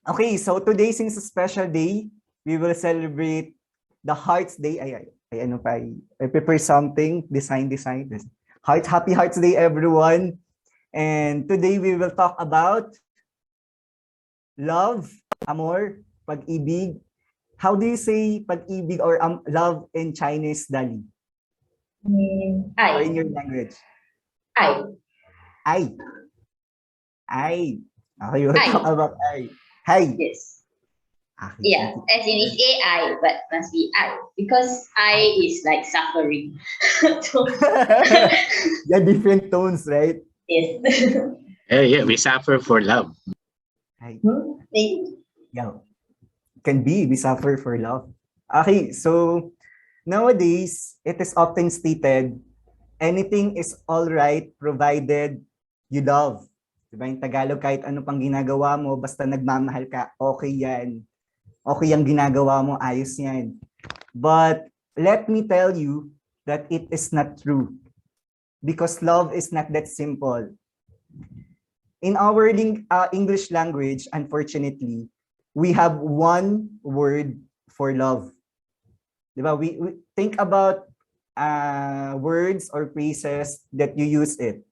Okay, so today, since a special day, we will celebrate the Hearts Day. Ano pa, I prepare something, design. Happy Hearts Day, everyone. And today we will talk about love, amor, pag-ibig. How do you say pag-ibig or love in Chinese, Dali? Or in I. your language? I. Ay. Ay. Okay, we will talk I. about ay. Hi. Yes. Okay, Yeah. thank you. As in it's AI, but must be I. Because I is like suffering. So Yeah, different tones, right? yes. Yeah, we suffer for love. Hi. Thank Yeah. Can be, we suffer for love. Okay, so nowadays, it is often stated, anything is all right provided you love. Diba yung Tagalog, kahit ano pang ginagawa mo, basta nagmamahal ka, okay yan. Okay yung ginagawa mo, ayos yan. But let me tell you that it is not true. Because love is not that simple. In our English language, unfortunately, we have one word for love. Diba? We think about words or phrases that you use it.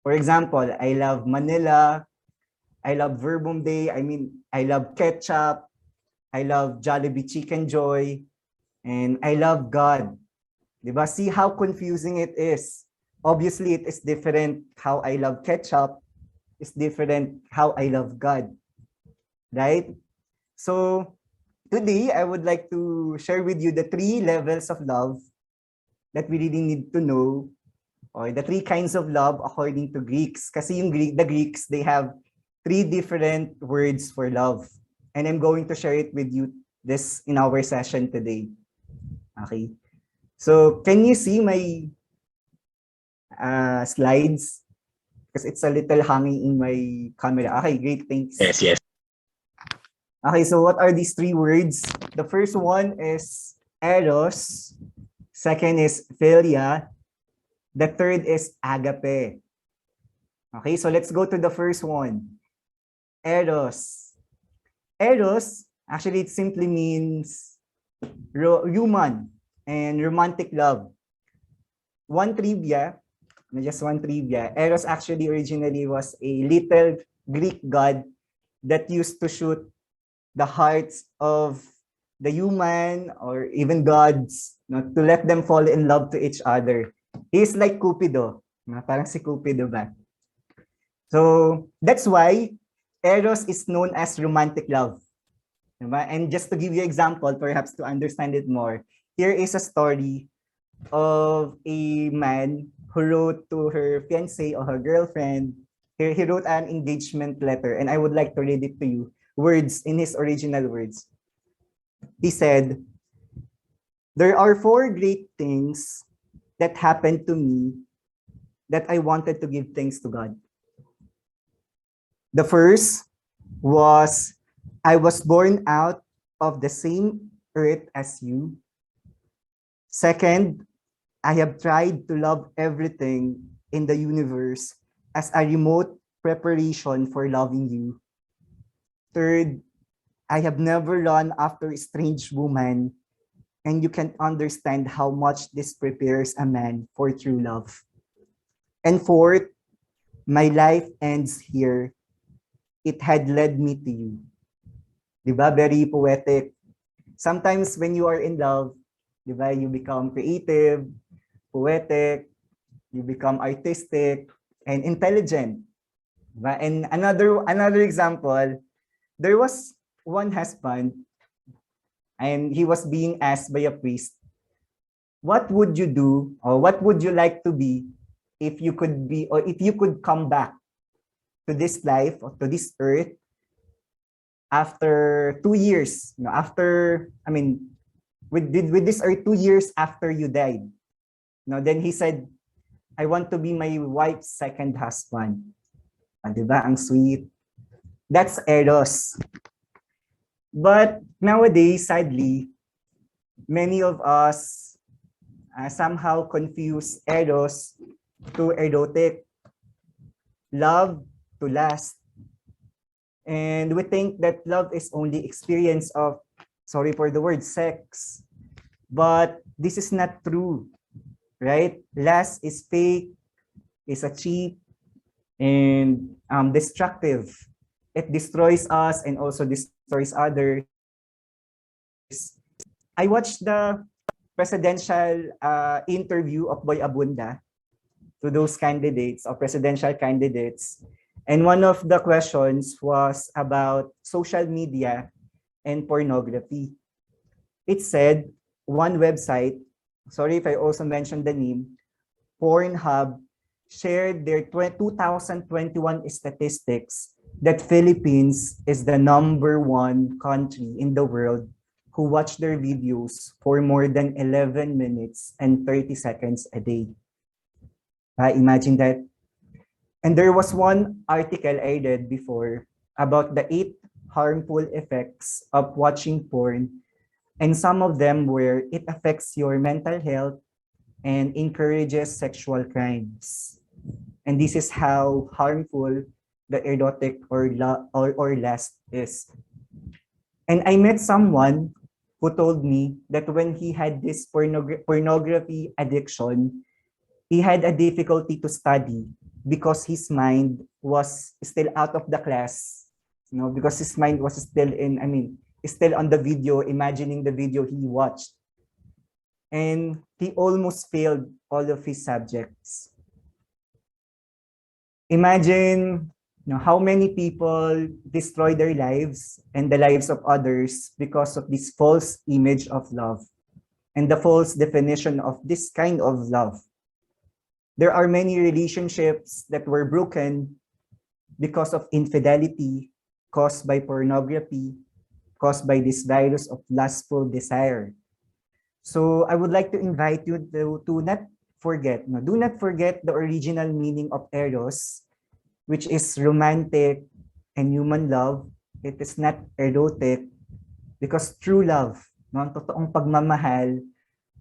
For example, I love Manila, I love Verbum Day, I love ketchup, I love Jollibee Chicken Joy, and I love God. Diba? See how confusing it is. Obviously, it is different how I love ketchup, is different how I love God. Right? So, today, I would like to share with you the 3 levels of love that we really need to know, or the 3 kinds of love according to Greeks. Kasi the Greeks, they have 3 different words for love. And I'm going to share it with you this in our session today. Okay. So, can you see my slides? Because it's a little hanging in my camera. Okay, great. Thanks. Yes. Okay, so what are these 3 words? The first one is Eros. Second is Philia. The third is Agape. Okay, so let's go to the first one. Eros. Eros, actually it simply means human and romantic love. Just one trivia. Eros actually originally was a little Greek god that used to shoot the hearts of the human or even gods, to let them fall in love to each other. He's like Cupido. Parang si Cupido ba? So, that's why Eros is known as romantic love. Diba? And just to give you an example, perhaps to understand it more, here is a story of a man who wrote to her fiancé or her girlfriend. He wrote an engagement letter, and I would like to read it to you, words in his original words. He said, "There are 4 great things that happened to me that I wanted to give thanks to God. The first was I was born out of the same earth as you. Second, I have tried to love everything in the universe as a remote preparation for loving you. Third, I have never run after a strange woman, and you can understand how much this prepares a man for true love. And fourth, my life ends here. It had led me to you." Diba? Very poetic. Sometimes when you are in love, diba, you become creative, poetic, you become artistic, and intelligent. Diba? And another example, there was one husband, and he was being asked by a priest, what would you do, or what would you like to be if you could be, or if you could come back to this life or to this earth after 2 years, with this earth 2 years after you died. Then he said, I want to be my wife's second husband. Diba? Ang sweet. That's Eros. But nowadays, sadly, many of us somehow confuse Eros to erotic, love to last. And we think that love is only experience of, sorry for the word, sex. But this is not true, right? Lust is fake, is a cheap, and destructive. It destroys us and also destroys others. I watched the presidential interview of Boy Abunda to those candidates or presidential candidates. And one of the questions was about social media and pornography. It said one website, sorry if I also mentioned the name, Pornhub, shared their 2021 statistics that Philippines is the #1 country in the world who watch their videos for more than 11 minutes and 30 seconds a day. Imagine that. And there was one article I read before about the 8 harmful effects of watching porn. And some of them were it affects your mental health and encourages sexual crimes. And this is how harmful the erotic or lust is. And I met someone who told me that when he had this pornography addiction, he had a difficulty to study because his mind was still out of the class, because his mind was still still on the video, imagining the video he watched. And he almost failed all of his subjects. Imagine how many people destroy their lives and the lives of others because of this false image of love and the false definition of this kind of love. There are many relationships that were broken because of infidelity caused by pornography, caused by this virus of lustful desire. So I would like to invite you to not forget, do not forget the original meaning of Eros, which is romantic and human love. It is not erotic because true love, ang totoong pagmamahal,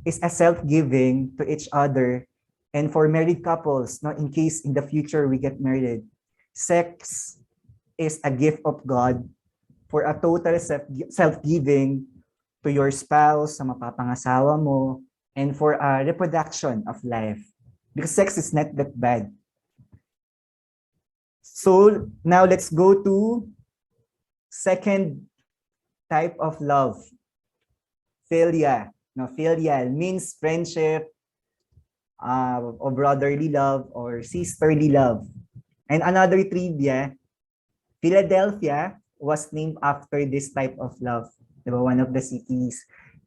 is a self-giving to each other. And for married couples, in case in the future we get married, sex is a gift of God for a total self-giving to your spouse, sa mapapangasawa mo, and for a reproduction of life. Because sex is not that bad. So now let's go to second type of love. Philia. Philia means friendship, or brotherly love, or sisterly love. And another trivia, Philadelphia was named after this type of love. One of the cities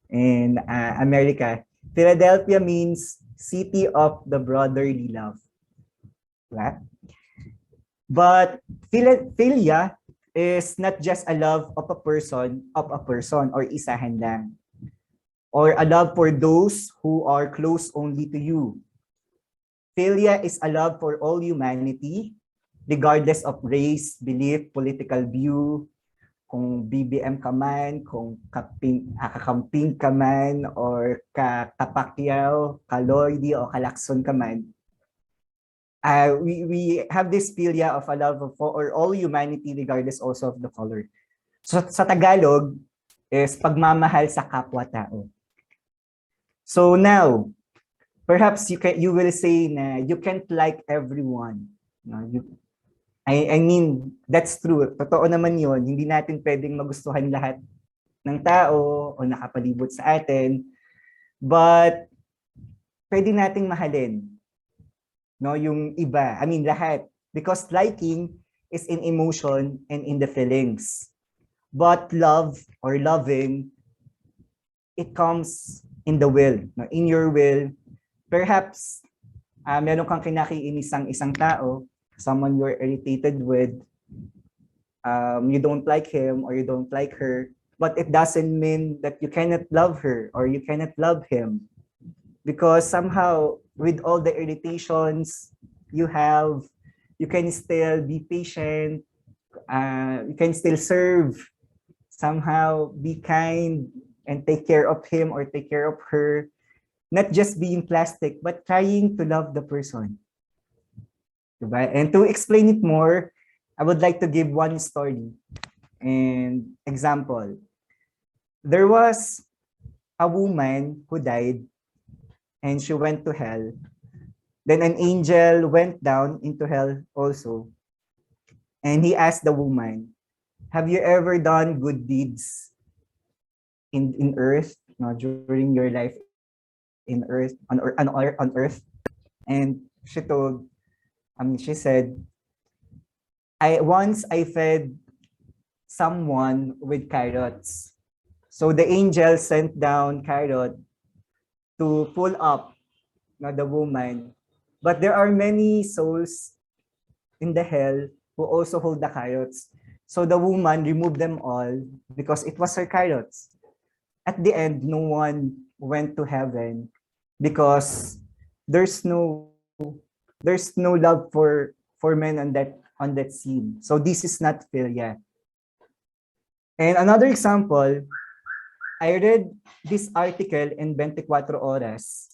in America. Philadelphia means city of the brotherly love. Right? But philia is not just a love of a person or isahan lang, or a love for those who are close only to you. Philia is a love for all humanity, regardless of race, belief, political view, kung BBM ka man, kung kakamping ka man, or kapakyaw, kaloydi, o kalakson ka man. We have this philia of a love for all humanity, regardless also of the color. So sa Tagalog, is pagmamahal sa kapwa-tao. So now, perhaps you will say na you can't like everyone. I mean, that's true. Totoo naman yun. Hindi natin pwedeng magustuhan lahat ng tao o nakapalibot sa atin. But pwede nating mahalin yung iba. I mean, lahat. Because liking is in emotion and in the feelings. But love or loving, it comes in the will. In your will, perhaps meron kang kinakiinisang isang tao, someone you're irritated with, you don't like him or you don't like her, but it doesn't mean that you cannot love her or you cannot love him. Because somehow, with all the irritations you have, you can still be patient, you can still serve, somehow be kind and take care of him or take care of her. Not just being plastic, but trying to love the person. Diba? And to explain it more, I would like to give one story and example. There was a woman who died and she went to hell. Then an angel went down into hell also. And he asked the woman, have you ever done good deeds in earth, during your life in earth, on earth? And she said, I fed someone with carrots. So the angel sent down carrot to pull up the woman. But there are many souls in the hell who also hold the carrots. So the woman removed them all because it was her carrots. At the end, no one went to heaven because there's no there's no love for men on that scene. So this is not Philia. And another example, I read this article in 24 Horas.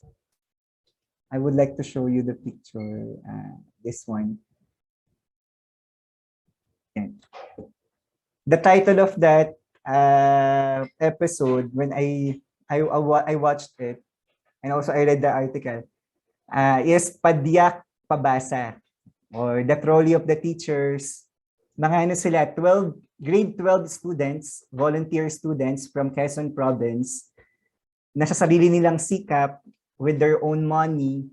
I would like to show you the picture. This one. Yan. The title of that episode, when I watched it, and also I read the article, is Padyak Pabasa, or the trolley of the teachers. Mga ano sila, grade 12 students, volunteer students from Quezon Province, na sa sarili nilang sikap, with their own money,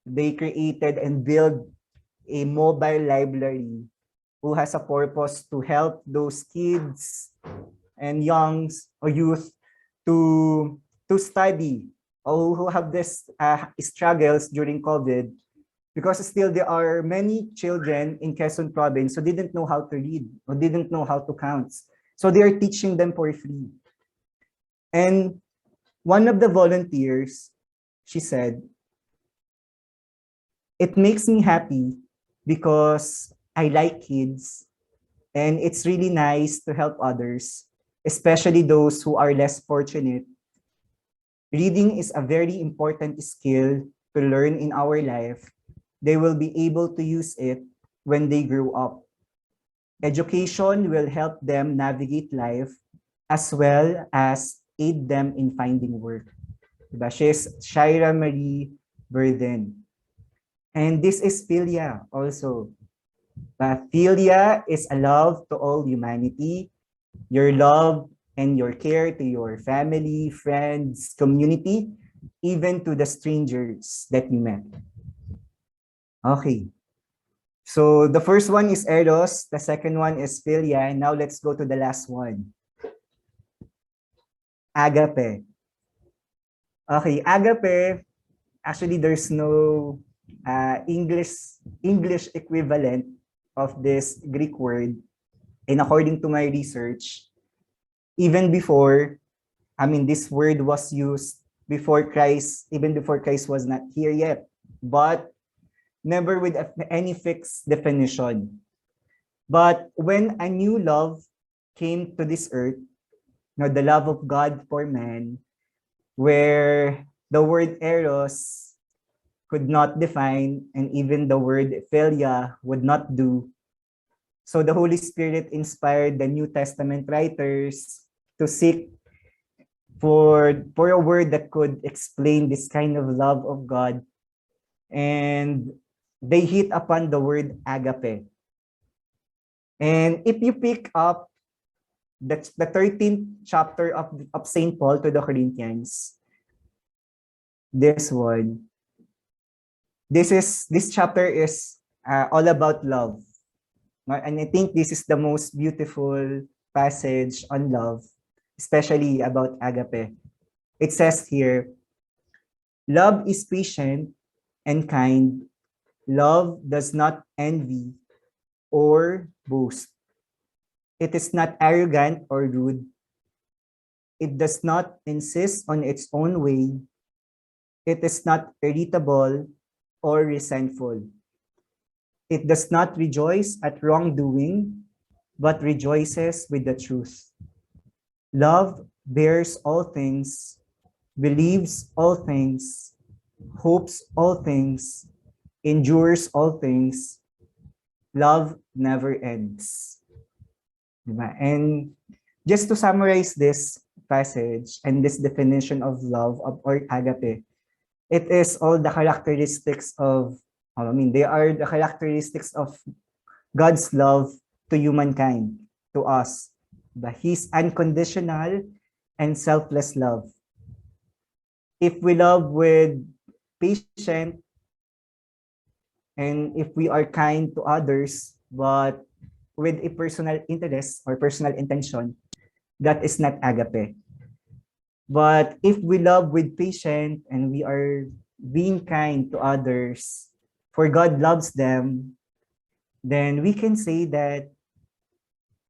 they created and built a mobile library who has a purpose to help those kids and youngs or youth to study, or who have this struggles during COVID, because still there are many children in Quezon Province who didn't know how to read or didn't know how to count. So they are teaching them for free. And one of the volunteers, she said, it makes me happy because I like kids, and it's really nice to help others, especially those who are less fortunate. Reading is a very important skill to learn in our life. They will be able to use it when they grow up. Education will help them navigate life as well as aid them in finding work. Diba? She's Shaira Marie Burden. And this is Philia also. But Philia is a love to all humanity, your love and your care to your family, friends, community, even to the strangers that you met. Okay. So the first one is Eros, the second one is Philia, and now let's go to the last one. Agape. Okay, agape, actually there's no English equivalent of this Greek word. And according to my research, even before, this word was used before Christ, even before Christ was not here yet, but never with any fixed definition. But when a new love came to this earth, the love of God for man, where the word Eros could not define, and even the word Philia would not do. So the Holy Spirit inspired the New Testament writers to seek for a word that could explain this kind of love of God. And they hit upon the word agape. And if you pick up the 13th chapter of St. Paul to the Corinthians, this one, this chapter is all about love. And I think this is the most beautiful passage on love, especially about agape. It says here, love is patient and kind. Love does not envy or boast. It is not arrogant or rude. It does not insist on its own way. It is not irritable or resentful. It does not rejoice at wrongdoing, but rejoices with the truth. Love bears all things, believes all things, hopes all things, endures all things. love never ends. Diba? And just to summarize this passage and this definition of love of or agape, it is all the characteristics of, they are the characteristics of God's love to humankind, to us. But His unconditional and selfless love. If we love with patient and if we are kind to others, but with a personal interest or personal intention, that is not agape. But if we love with patience and we are being kind to others, for God loves them, then we can say that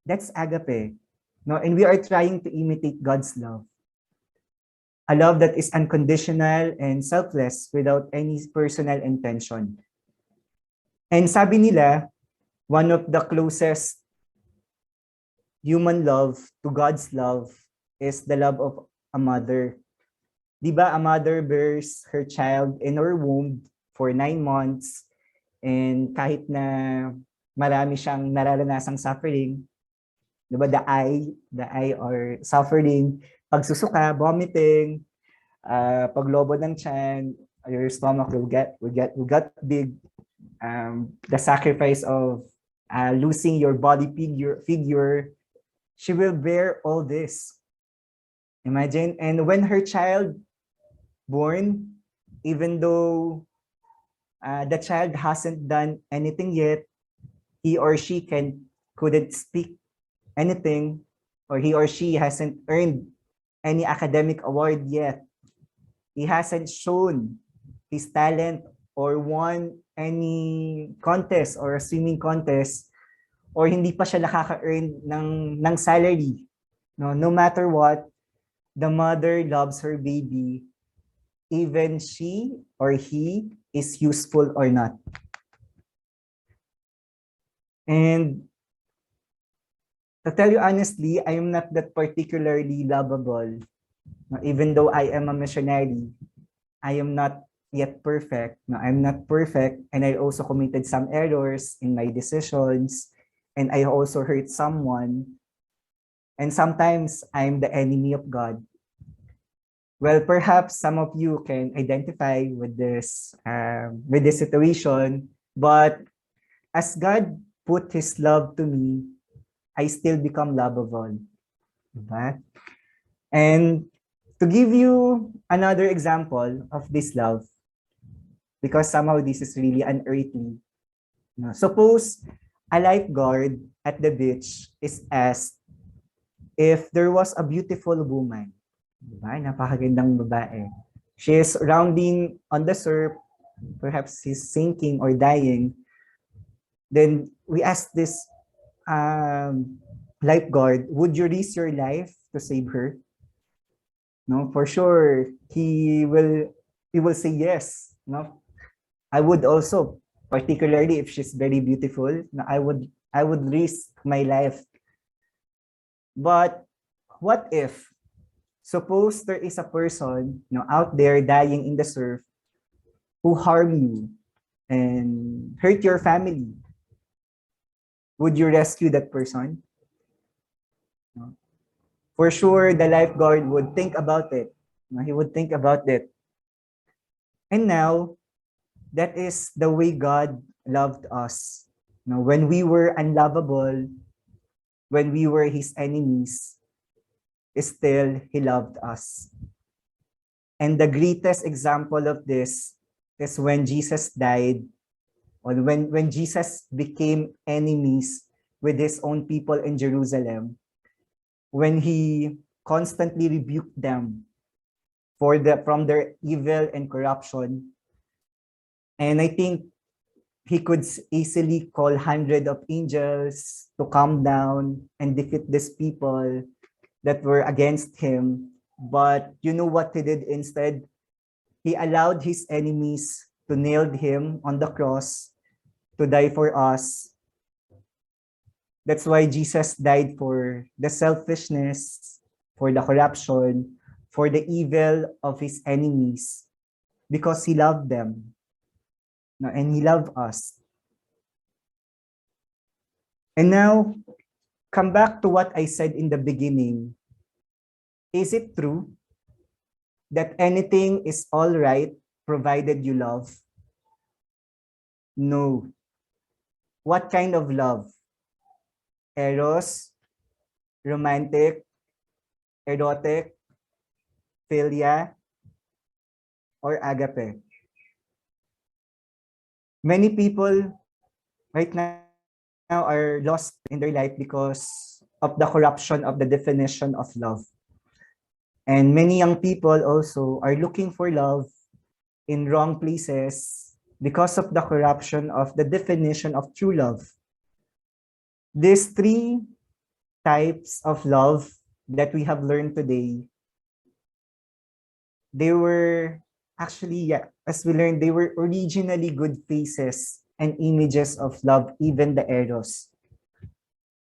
that's agape. No, and we are trying to imitate God's love. A love that is unconditional and selfless without any personal intention. And sabi nila, one of the closest human love to God's love is the love of a mother. Di ba, a mother bears her child in her womb for 9 months, and kahit na marami siyang nararanasang suffering, di ba, the eye or suffering, pagsusuka, vomiting, paglobo ng tiyan, your stomach will get big, the sacrifice of losing your body figure, she will bear all this. Imagine, and when her child born, even though the child hasn't done anything yet, he or she couldn't speak anything, or he or she hasn't earned any academic award yet. He hasn't shown his talent or won any contest or a swimming contest, or hindi pa siya nakaka-earn ng salary. No matter what, the mother loves her baby, even she or he is useful or not. And to tell you honestly, I am not that particularly lovable. Even though I am a missionary, I am not yet perfect. No, I'm not perfect, and I also committed some errors in my decisions, and I also hurt someone. And sometimes I'm the enemy of God. Well, perhaps some of you can identify with this situation, but as God put His love to me, I still become lovable. Diba? And to give you another example of this love, because somehow this is really unearthly. Suppose a lifeguard at the beach is asked if there was a beautiful woman. Diba? Napakagandang babae. She is rounding on the surf, perhaps she's sinking or dying. Then we ask this lifeguard, would you risk your life to save her? No, for sure he will say yes. No, I would also, particularly if she's very beautiful, I would risk my life. But what if, suppose there is a person out there dying in the surf who harm you and hurt your family? Would you rescue that person? No. For sure, the lifeguard would think about it. He would think about it. And now, that is the way God loved us. When we were unlovable, when we were His enemies, still He loved us. And the greatest example of this is when Jesus died, or when Jesus became enemies with His own people in Jerusalem, when He constantly rebuked them from their evil and corruption. And I think He could easily call hundreds of angels to come down and defeat these people that were against Him. But you know what He did instead? He allowed His enemies to nail Him on the cross to die for us. That's why Jesus died for the selfishness, for the corruption, for the evil of His enemies, because He loved them. And He loved us. And now, come back to what I said in the beginning. Is it true that anything is all right provided you love? No. What kind of love? Eros, romantic, erotic, philia, or agape? Many people right now are lost in their life because of the corruption of the definition of love. And many young people also are looking for love in wrong places because of the corruption of the definition of true love. These three types of love that we have learned today, they were actually, yeah, as we learned, they were originally good faces and images of love, even the Eros.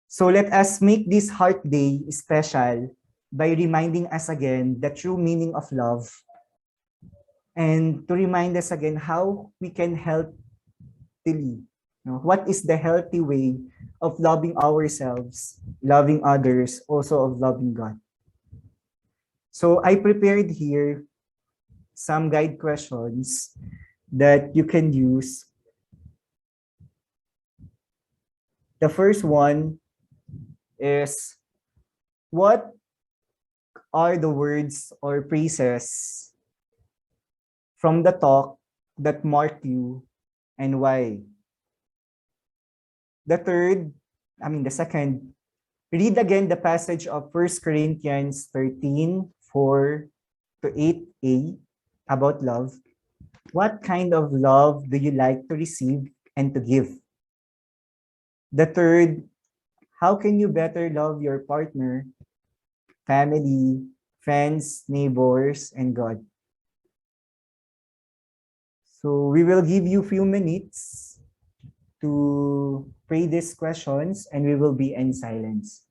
So let us make this Heart Day special by reminding us again the true meaning of love and to remind us again how we can healthily, what is the healthy way of loving ourselves, loving others, also of loving God. So I prepared here some guide questions that you can use. The first one is, what are the words or phrases from the talk that marked you and why? The second, read again the passage of 1 Corinthians 13:4 to 8a about love. What kind of love do you like to receive and to give? The third, how can you better love your partner, family, friends, neighbors, and God? So we will give you few minutes to pray these questions and we will be in silence.